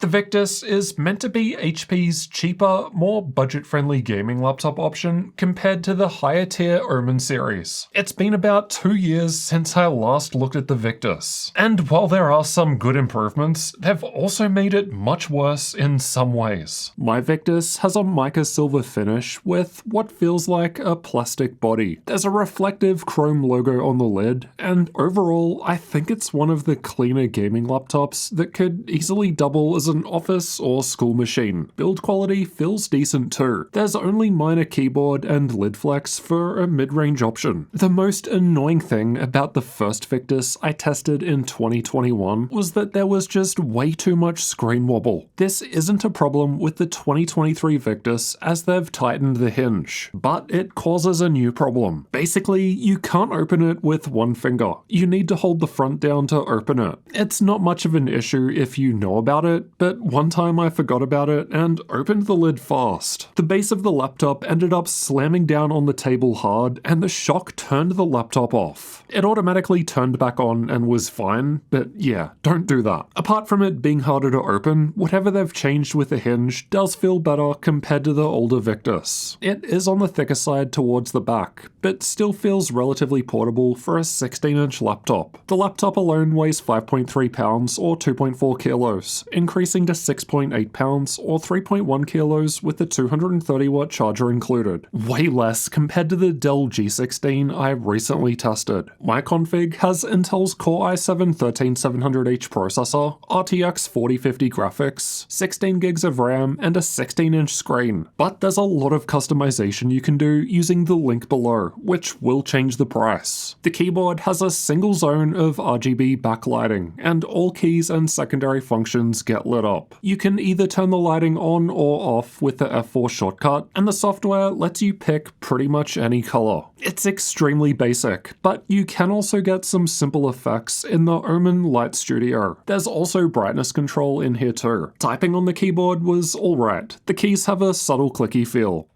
The Victus is meant to be HP's cheaper, more budget-friendly gaming laptop option compared to the higher-tier Omen series. It's been about 2 years since I last looked at the Victus, and while there are some good improvements, they've also made it much worse in some ways. My Victus has a mica silver finish with what feels like a plastic body. There's a reflective chrome logo on the lid, and overall, I think it's one of the cleaner gaming laptops that could easily double as an office or school machine. Build quality feels decent too. There's only minor keyboard and lid flex for a mid-range option. The most annoying thing about the first Victus I tested in 2021 was that there was just way too much screen wobble. This isn't a problem with the 2023 Victus as they've tightened the hinge, but it causes a new problem. Basically, you can't open it with one finger. You need to hold the front down to open it. It's not much of an issue if you know about it, but one time I forgot about it and opened the lid fast. The base of the laptop ended up slamming down on the table hard, and the shock turned the laptop off. It automatically turned back on and was fine, but yeah, don't do that. Apart from it being harder to open, whatever they've changed with the hinge does feel better compared to the older Victus. It is on the thicker side towards the back, but still feels relatively portable for a 16-inch laptop. The laptop alone weighs 5.3 pounds or 2.4 kilos, increasing to 6.8 pounds or 3.1 kilos with the 230-watt charger included. Way less compared to the Dell G16 I recently tested. My config has Intel's Core i7-13700H processor, RTX 4050 graphics, 16 gigs of RAM, and a 16-inch screen. But there's a lot of customization you can do using the link below, which will change the price. The keyboard has a single zone of RGB backlighting, and all keys and secondary functions get lit up. You can either turn the lighting on or off with the F4 shortcut, and the software lets you pick pretty much any color. It's extremely basic, but you can also get some simple effects in the Omen Light Studio. There's also brightness control in here too. Typing on the keyboard was alright. The keys have a subtle clicky feel.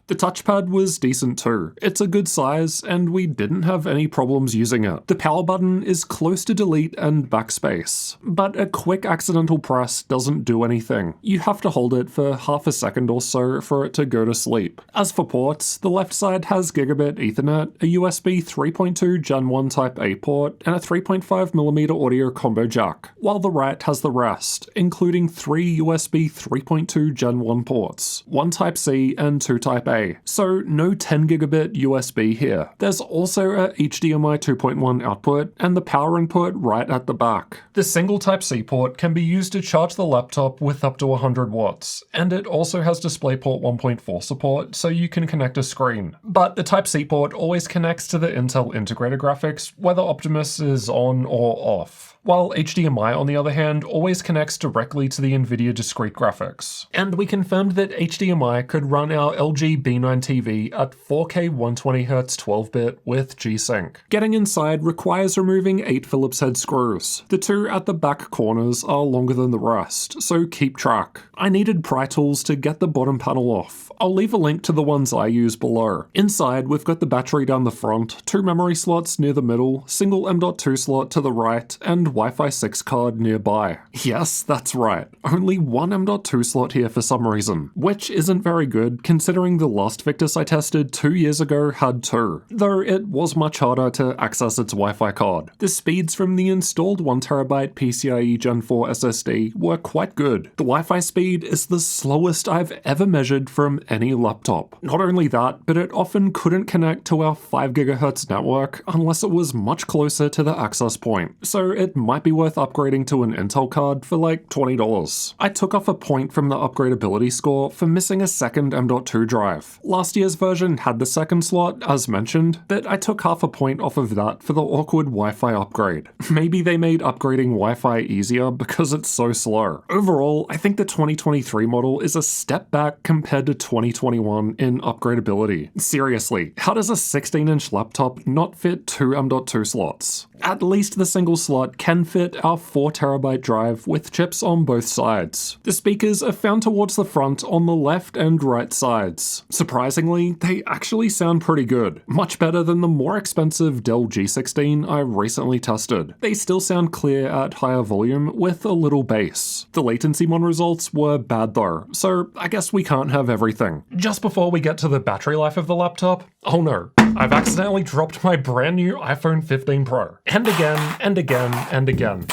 The touchpad was decent too. It's a good size, and we didn't have any problems using it. The power button is close to delete and backspace, but a quick accidental press doesn't do anything. You have to hold it for half a second or so for it to go to sleep. As for ports, the left side has gigabit Ethernet, a USB 3.2 Gen 1 Type A port, and a 3.5mm audio combo jack, while the right has the rest, including 3 USB 3.2 Gen 1 ports, 1 Type C and 2 Type A. So no 10 gigabit USB here. There's also a HDMI 2.1 output and the power input right at the back. The single Type C port can be used to charge the laptop with up to 100 watts, and it also has DisplayPort 1.4 support, so you can connect a screen. But the Type C port always connects to the Intel integrated graphics, whether Optimus is on or off, while HDMI, on the other hand, always connects directly to the NVIDIA discrete graphics. And we confirmed that HDMI could run our LG B9 TV at 4K 120Hz 12-bit with G-Sync. Getting inside requires removing 8 Phillips head screws. The 2 at the back corners are longer than the rest, so keep track. I needed pry tools to get the bottom panel off. I'll leave a link to the ones I use below. Inside, we've got the battery down the front, 2 memory slots near the middle, single M.2 slot to the right, and Wi-Fi 6 card nearby. Yes, that's right. Only one M.2 slot here for some reason, which isn't very good considering the last Victus I tested 2 years ago had 2, though it was much harder to access its Wi-Fi card. The speeds from the installed 1TB PCIe Gen 4 SSD were quite good. The Wi-Fi speed is the slowest I've ever measured from any laptop. Not only that, but it often couldn't connect to our 5 GHz network unless it was much closer to the access point, so it might be worth upgrading to an Intel card for like $20. I took off a point from the upgradability score for missing a second M.2 drive. Last year's version had the second slot, as mentioned, but I took half a point off of that for the awkward Wi-Fi upgrade. Maybe they made upgrading Wi-Fi easier because it's so slow. Overall, I think the 2023 model is a step back compared to 2021 in upgradability. Seriously, how does a 16-inch laptop not fit 2 M.2 slots? At least the single slot can can fit our 4TB drive with chips on both sides. The speakers are found towards the front on the left and right sides. Surprisingly, they actually sound pretty good, much better than the more expensive Dell G16 I recently tested. They still sound clear at higher volume with a little bass. The Latencymon results were bad though, so I guess we can't have everything. Just before we get to the battery life of the laptop, oh no, I've accidentally dropped my brand new iPhone 15 Pro. And again, and again, and again.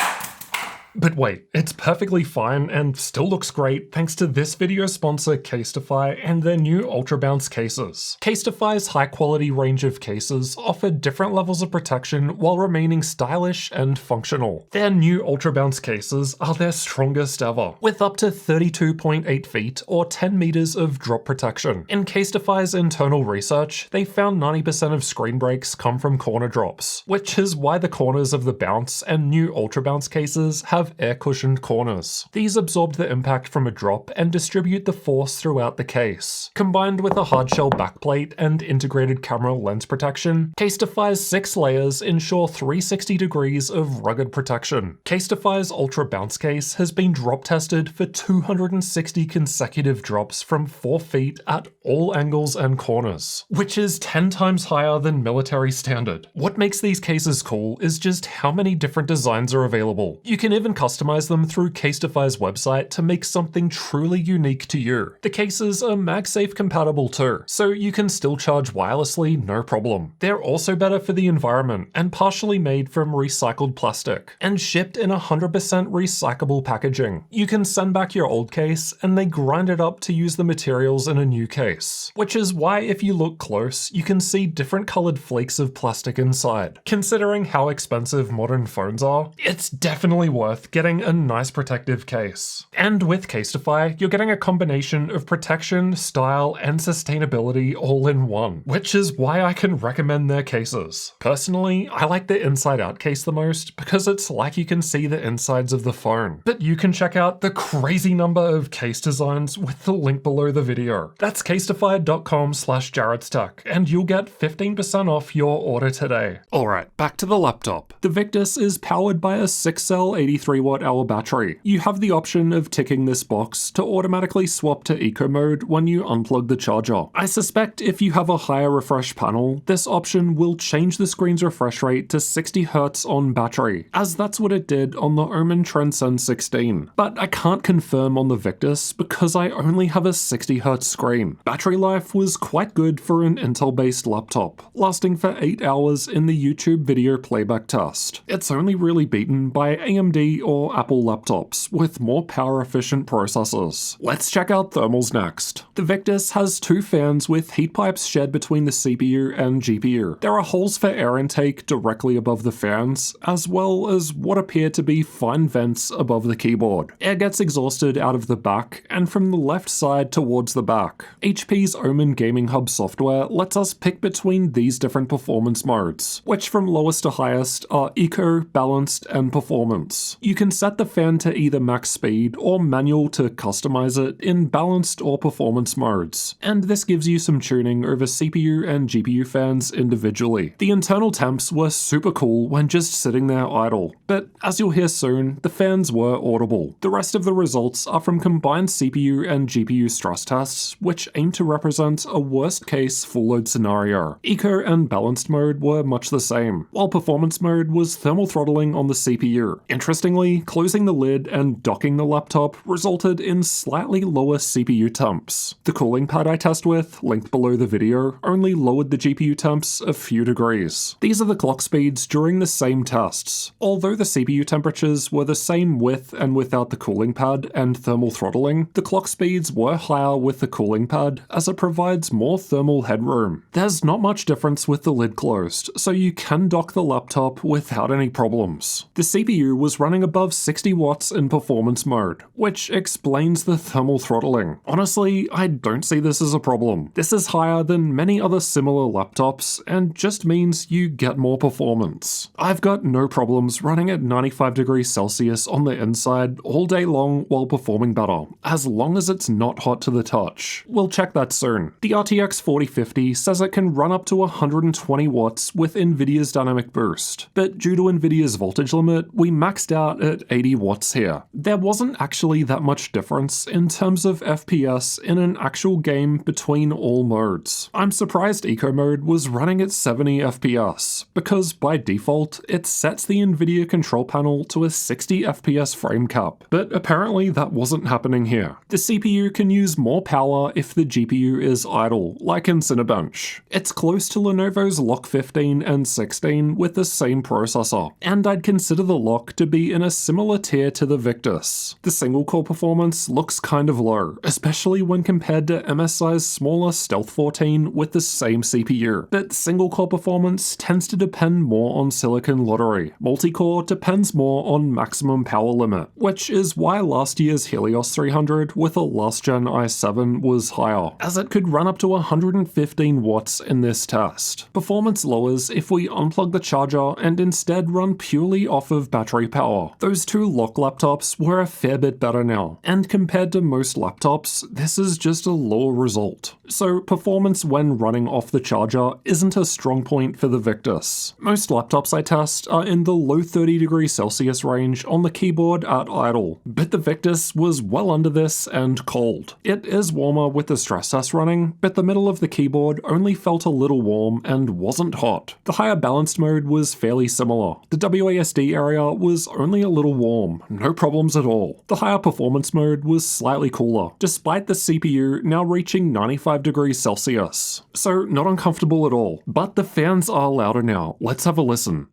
But wait, it's perfectly fine and still looks great thanks to this video sponsor CASETiFY and their new Ultra Bounce cases. CASETiFY's high quality range of cases offer different levels of protection while remaining stylish and functional. Their new Ultra Bounce cases are their strongest ever, with up to 32.8 feet or 10 meters of drop protection. In CASETiFY's internal research, they found 90% of screen breaks come from corner drops, which is why the corners of the Bounce and new Ultra Bounce cases have air-cushioned corners. These absorb the impact from a drop and distribute the force throughout the case. Combined with a hardshell backplate and integrated camera lens protection, CASETiFY's 6 layers ensure 360 degrees of rugged protection. CASETiFY's Ultra Bounce case has been drop tested for 260 consecutive drops from 4 feet at all angles and corners, which is 10 times higher than military standard. What makes these cases cool is just how many different designs are available. You can even customize them through CASETiFY's website to make something truly unique to you. The cases are MagSafe compatible too, so you can still charge wirelessly no problem. They're also better for the environment and partially made from recycled plastic, and shipped in 100% recyclable packaging. You can send back your old case and they grind it up to use the materials in a new case, which is why if you look close, you can see different colored flakes of plastic inside. Considering how expensive modern phones are, it's definitely worth getting a nice protective case. And with CASETiFY, you're getting a combination of protection, style, and sustainability all in one, which is why I can recommend their cases. Personally, I like the inside-out case the most because it's like you can see the insides of the phone. But you can check out the crazy number of case designs with the link below the video. That's casetify.com/Jarrod'sTech, and you'll get 15% off your order today. Alright, back to the laptop. The Victus is powered by a 6-cell 83-watt-hour battery. You have the option of ticking this box to automatically swap to eco mode when you unplug the charger. I suspect if you have a higher refresh panel, this option will change the screen's refresh rate to 60 Hz on battery, as that's what it did on the Omen Transcend 16. But I can't confirm on the Victus because I only have a 60 Hz screen. Battery life was quite good for an Intel-based laptop, lasting for 8 hours in the YouTube video playback test. It's only really beaten by AMD or Apple laptops with more power-efficient processors. Let's check out thermals next. The Victus has 2 fans with heat pipes shed between the CPU and GPU. There are holes for air intake directly above the fans, as well as what appear to be fine vents above the keyboard. Air gets exhausted out of the back and from the left side towards the back. HP's Omen Gaming Hub software lets us pick between these different performance modes, which from lowest to highest are Eco, Balanced, and Performance. You can set the fan to either max speed or manual to customize it in balanced or performance modes, and this gives you some tuning over CPU and GPU fans individually. The internal temps were super cool when just sitting there idle, but as you'll hear soon, the fans were audible. The rest of the results are from combined CPU and GPU stress tests, which aim to represent a worst-case full-load scenario. Eco and Balanced mode were much the same, while Performance mode was thermal throttling on the CPU. Interestingly, closing the lid and docking the laptop resulted in slightly lower CPU temps. The cooling pad I test with, linked below the video, only lowered the GPU temps a few degrees. These are the clock speeds during the same tests. Although the CPU temperatures were the same with and without the cooling pad and thermal throttling, the clock speeds were higher with the cooling pad as it provides more thermal headroom. There's not much difference with the lid closed, so you can dock the laptop without any problems. The CPU was running above 60 watts in performance mode, which explains the thermal throttling. Honestly, I don't see this as a problem. This is higher than many other similar laptops and just means you get more performance. I've got no problems running at 95 degrees Celsius on the inside all day long while performing better, as long as it's not hot to the touch. We'll check that soon. The RTX 4050 says it can run up to 120 watts with Nvidia's dynamic boost, but due to Nvidia's voltage limit, we maxed out at 80 watts here. There wasn't actually that much difference in terms of FPS in an actual game between all modes. I'm surprised Eco mode was running at 70 FPS, because by default, it sets the Nvidia control panel to a 60 FPS frame cap, but apparently that wasn't happening here. The CPU can use more power if the GPU is idle, like in Cinebench. It's close to Lenovo's Lock 15 and 16 with the same processor, and I'd consider the Lock to be in a similar tier to the Victus. The single-core performance looks kind of low, especially when compared to MSI's smaller Stealth 14 with the same CPU, but single-core performance tends to depend more on silicon lottery. Multi-core depends more on maximum power limit, which is why last year's Helios 300 with a last-gen i7 was higher, as it could run up to 115 watts in this test. Performance lowers if we unplug the charger and instead run purely off of battery power. Those two Lock laptops were a fair bit better now, and compared to most laptops, this is just a lower result. So performance when running off the charger isn't a strong point for the Victus. Most laptops I test are in the low 30 degrees Celsius range on the keyboard at idle, but the Victus was well under this and cold. It is warmer with the stress test running, but the middle of the keyboard only felt a little warm and wasn't hot. The higher balanced mode was fairly similar. The WASD area was only a little warm, no problems at all. The higher performance mode was slightly cooler, despite the CPU now reaching 95 degrees Celsius. So not uncomfortable at all, but the fans are louder now. Let's have a listen.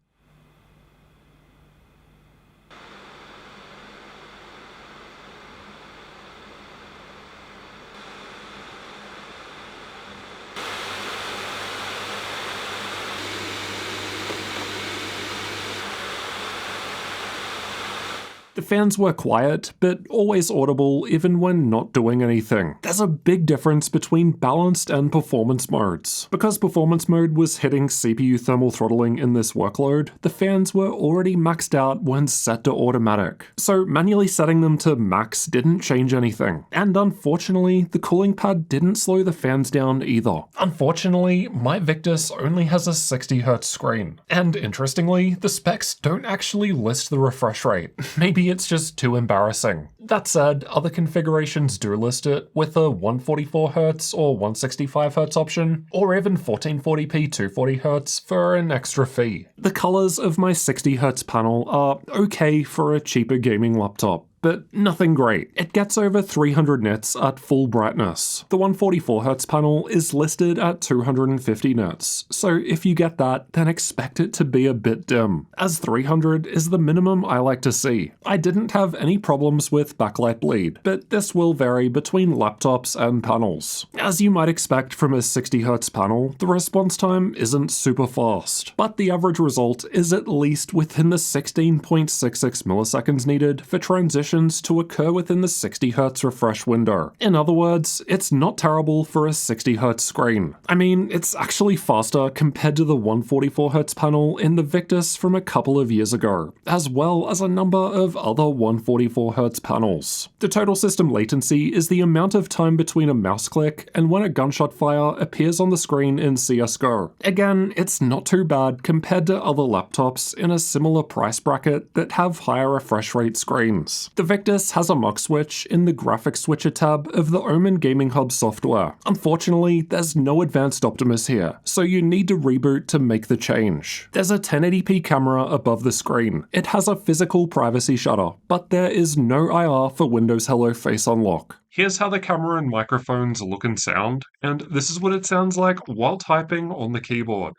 The fans were quiet, but always audible even when not doing anything. There's a big difference between balanced and performance modes. Because performance mode was hitting CPU thermal throttling in this workload, the fans were already maxed out when set to automatic. So manually setting them to max didn't change anything. And unfortunately, the cooling pad didn't slow the fans down either. Unfortunately, my Victus only has a 60Hz screen. And interestingly, the specs don't actually list the refresh rate. Maybe it's just too embarrassing. That said, other configurations do list it with a 144Hz or 165Hz option, or even 1440p 240Hz for an extra fee. The colors of my 60Hz panel are okay for a cheaper gaming laptop, but nothing great. It gets over 300 nits at full brightness. The 144Hz panel is listed at 250 nits, so if you get that, then expect it to be a bit dim, as 300 is the minimum I like to see. I didn't have any problems with backlight bleed, but this will vary between laptops and panels. As you might expect from a 60Hz panel, the response time isn't super fast, but the average result is at least within the 16.66 milliseconds needed for transition to occur within the 60Hz refresh window. In other words, it's not terrible for a 60Hz screen. I mean, it's actually faster compared to the 144Hz panel in the Victus from a couple of years ago, as well as a number of other 144Hz panels. The total system latency is the amount of time between a mouse click and when a gunshot fire appears on the screen in CSGO. Again, it's not too bad compared to other laptops in a similar price bracket that have higher refresh rate screens. The Victus has a mux switch in the graphics switcher tab of the Omen Gaming Hub software. Unfortunately, there's no advanced Optimus here, so you need to reboot to make the change. There's a 1080p camera above the screen. It has a physical privacy shutter, but there is no IR for Windows Hello Face Unlock. Here's how the camera and microphones look and sound, and this is what it sounds like while typing on the keyboard.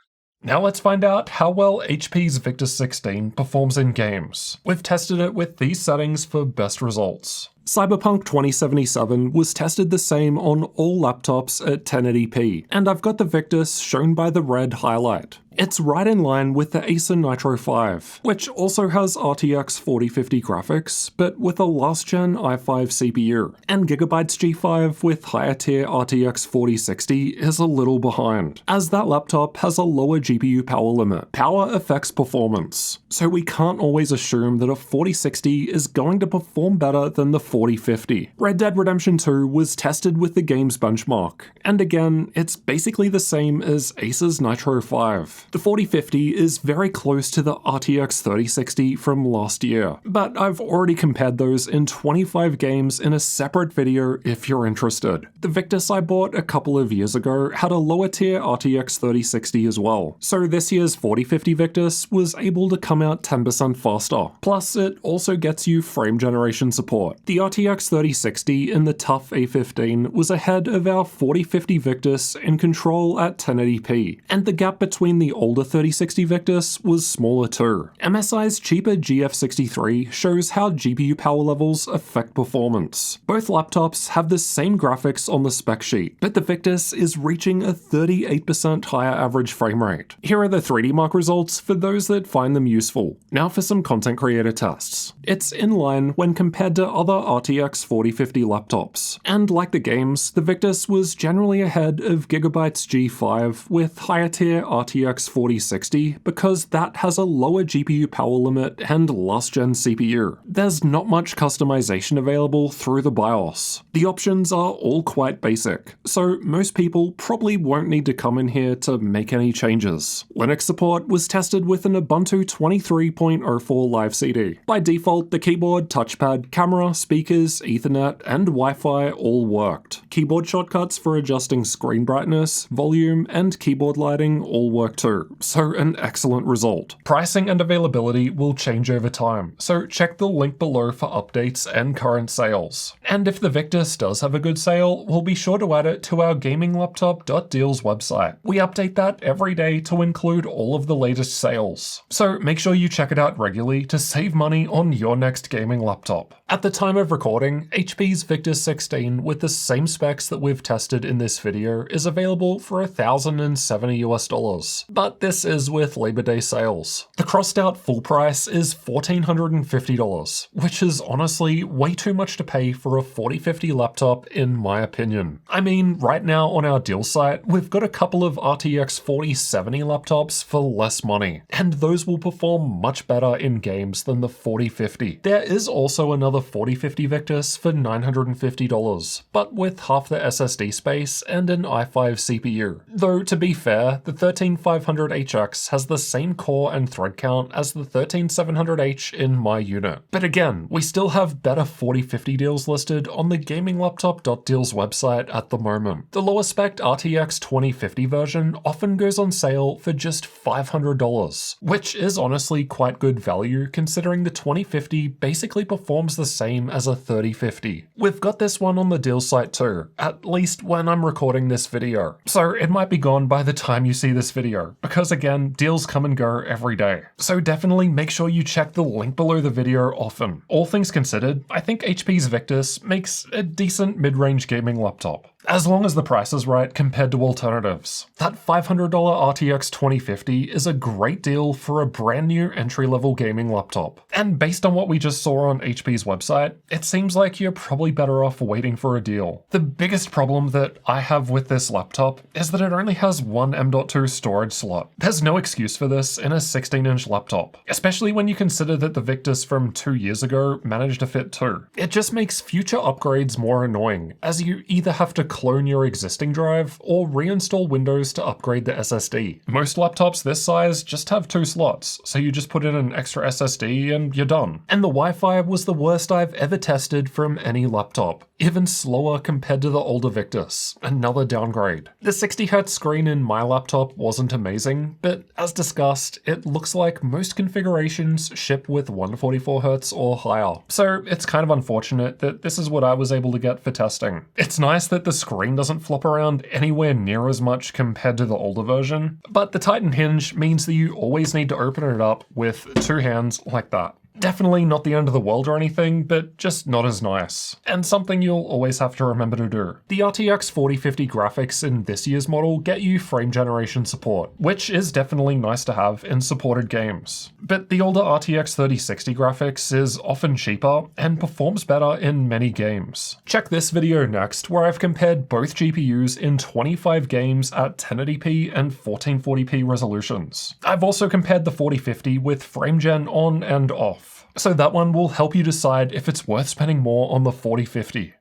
Now let's find out how well HP's Victus 16 performs in games. We've tested it with these settings for best results. Cyberpunk 2077 was tested the same on all laptops at 1080p, and I've got the Victus shown by the red highlight. It's right in line with the Acer Nitro 5, which also has RTX 4050 graphics, but with a last-gen i5 CPU, and Gigabyte's G5 with higher-tier RTX 4060 is a little behind, as that laptop has a lower GPU power limit. Power affects performance, so we can't always assume that a 4060 is going to perform better than the 4050. Red Dead Redemption 2 was tested with the game's benchmark, and again, it's basically the same as Acer's Nitro 5. The 4050 is very close to the RTX 3060 from last year, but I've already compared those in 25 games in a separate video if you're interested. The Victus I bought a couple of years ago had a lower tier RTX 3060 as well, so this year's 4050 Victus was able to come out 10% faster. Plus, it also gets you frame generation support. The RTX 3060 in the TUF A15 was ahead of our 4050 Victus in control at 1080p, and the gap between the older 3060 Victus was smaller too. MSI's cheaper GF63 shows how GPU power levels affect performance. Both laptops have the same graphics on the spec sheet, but the Victus is reaching a 38% higher average frame rate. Here are the 3D Mark results for those that find them useful. Now for some content creator tests. It's in line when compared to other RTX 4050 laptops, and like the games, the Victus was generally ahead of Gigabyte's G5 with higher tier RTX 4060 because that has a lower GPU power limit and last-gen CPU. There's not much customization available through the BIOS. The options are all quite basic, so most people probably won't need to come in here to make any changes. Linux support was tested with an Ubuntu 23.04 live CD. By default, the keyboard, touchpad, camera, speakers, Ethernet, and Wi-Fi all worked. Keyboard shortcuts for adjusting screen brightness, volume, and keyboard lighting all work too, so an excellent result. Pricing and availability will change over time, so check the link below for updates and current sales. And if the Victus does have a good sale, we'll be sure to add it to our gaminglaptop.deals website. We update that every day to include all of the latest sales, so make sure you check it out regularly to save money on your next gaming laptop. At the time of recording, HP's Victus 16 with the same specs that we've tested in this video is available for $1,070 US, but this is with Labor Day sales. The crossed out full price is $1,450, which is honestly way too much to pay for a 4050 laptop in my opinion. I mean, right now on our deal site, we've got a couple of RTX 4070 laptops for less money, and those will perform much better in games than the 4050. There is also another 4050 Victus for $950, but with half the SSD space and an i5 CPU. Though to be fair, the 13500HX has the same core and thread count as the 13700H in my unit. But again, we still have better 4050 deals listed on the gaminglaptop.deals website at the moment. The lower spec RTX 2050 version often goes on sale for just $500, which is honestly quite good value considering the 2050 basically performs the same as a 3050. We've got this one on the deal site too, at least when I'm recording this video. So it might be gone by the time you see this video, because again, deals come and go every day. So definitely make sure you check the link below the video often. All things considered, I think HP's Victus makes a decent mid-range gaming laptop, as long as the price is right compared to alternatives. That $500 RTX 2050 is a great deal for a brand new entry-level gaming laptop. And based on what we just saw on HP's website, it seems like you're probably better off waiting for a deal. The biggest problem that I have with this laptop is that it only has one M.2 storage slot. There's no excuse for this in a 16-inch laptop, especially when you consider that the Victus from 2 years ago managed to fit 2. It just makes future upgrades more annoying, as you either have to clone your existing drive or reinstall Windows to upgrade the SSD. Most laptops this size just have 2 slots, so you just put in an extra SSD and you're done. And the Wi-Fi was the worst I've ever tested from any laptop, even slower compared to the older Victus. Another downgrade. The 60Hz screen in my laptop wasn't amazing, but as discussed, it looks like most configurations ship with 144Hz or higher. So it's kind of unfortunate that this is what I was able to get for testing. It's nice that the screen doesn't flop around anywhere near as much compared to the older version, but the Titan hinge means that you always need to open it up with 2 hands like that. Definitely not the end of the world or anything, but just not as nice. And something you'll always have to remember to do. The RTX 4050 graphics in this year's model get you frame generation support, which is definitely nice to have in supported games. But the older RTX 3060 graphics is often cheaper and performs better in many games. Check this video next, where I've compared both GPUs in 25 games at 1080p and 1440p resolutions. I've also compared the 4050 with frame gen on and off, so that one will help you decide if it's worth spending more on the 4050.